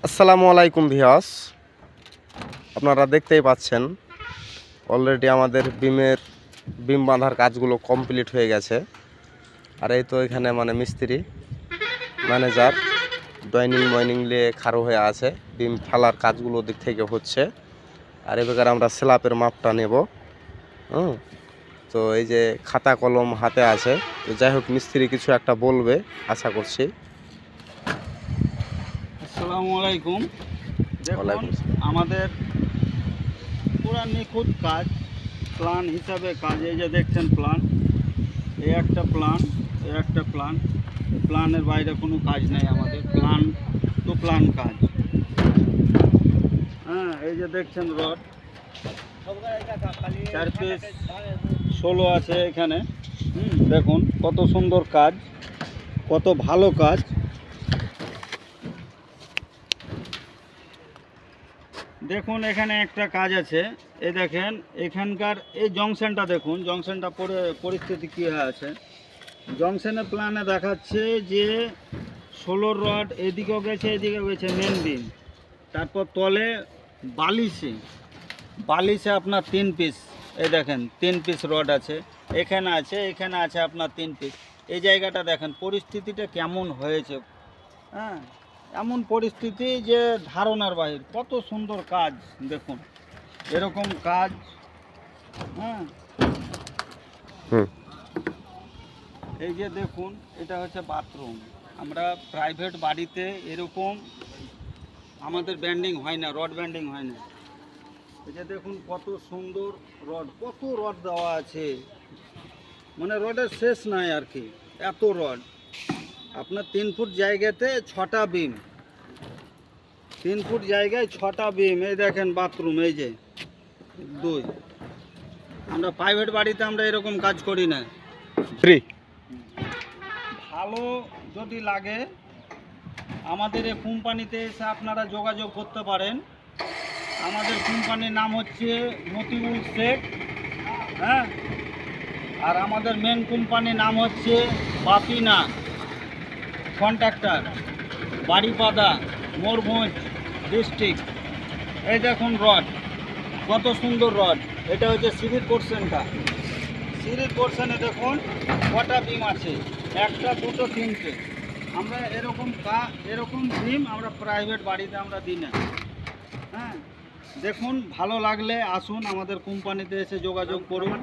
আসসালামু আলাইকুম ভিউয়ার্স, আপনারা দেখতেই পাচ্ছেন অলরেডি আমাদের বিম বাঁধার কাজগুলো কমপ্লিট হয়ে গেছে। আর এই তো এখানে মিস্ত্রি ম্যানেজার ময়নিং নিয়ে খাড়ো হয়ে আছে। বিম ফেলার কাজগুলো দিক থেকে হচ্ছে। আর এবার আমরা স্ল্যাবের মাপটা নেব। তো এই যে খাতা কলম হাতে আছে, তো যাই হোক মিস্ত্রি কিছু একটা বলবে আশা করছি। আসসালামু আলাইকুম। দেখুন আমাদের পুরা নিখুঁত কাজ, প্ল্যান হিসাবে কাজ। এই যে দেখছেন প্ল্যান, এই একটা প্ল্যান, এই একটা প্ল্যান, প্ল্যানের বাইরে কোনো কাজ নেই আমাদের। প্ল্যান টু প্ল্যান কাজ। হ্যাঁ, এই যে দেখছেন রড 4 পিস 16 আছে এখানে। দেখুন কত সুন্দর কাজ, কত ভালো কাজ। দেখুন এখানে একটা কাজ আছে, এই দেখেন এখানকার এই জংশনটা দেখুন, জংশনটা পরিস্থিতি কী হয়ে আছে। জংশনের প্ল্যানে দেখাচ্ছে যে 16 রড এদিকেও গেছে, এদিকেও গেছে মেন বিম। তারপর তলে বালিশে আপনার 3 পিস, এই দেখেন 3 পিস রড আছে, এখানে আছে আপনার 3 পিস। এই জায়গাটা দেখেন পরিস্থিতিটা কেমন হয়েছে। হ্যাঁ, এমন পরিস্থিতি যে ধারণার বাহির। কত সুন্দর কাজ দেখুন, এরকম কাজ। হ্যাঁ, এই যে দেখুন এটা হচ্ছে বাথরুম। আমরা প্রাইভেট বাড়িতে এরকম আমাদের ব্যান্ডিং হয় না, রড ব্যান্ডিং হয় না। এই যে দেখুন কত সুন্দর রড, কত রড দেওয়া আছে, রডের শেষ নাই আর কি, এত রড। আপনার 3 ফুট জায়গাতে 6টা বিম, 3 ফুট জায়গায় 6টা বিম। এই দেখেন বাথরুম, এই যে 2। আমরা প্রাইভেট বাড়িতে আমরা এরকম কাজ করি না। ফ্রি ভালো যদি লাগে আমাদের এই কোম্পানিতে এসে আপনারা যোগাযোগ করতে পারেন। আমাদের কোম্পানির নাম হচ্ছে মতিউল শেখ। হ্যাঁ, আর আমাদের মেন কোম্পানির নাম হচ্ছে বাপিনা কন্ট্রাক্টর, বাড়িপাদা, ময়ূরভঞ্জ ডিস্ট্রিক্ট। এই দেখুন রড, কত সুন্দর রড। এটা হচ্ছে সিঁড়ির পোর্শনটা। সিঁড়ির পোর্শনে দেখুন কটা বিম আছে, 1টা 2টো 3টে। আমরা এরকম বিম আমরা প্রাইভেট বাড়িতে আমরা দিই না। হ্যাঁ, দেখুন ভালো লাগলে আসুন আমাদের কোম্পানিতে এসে যোগাযোগ করুন।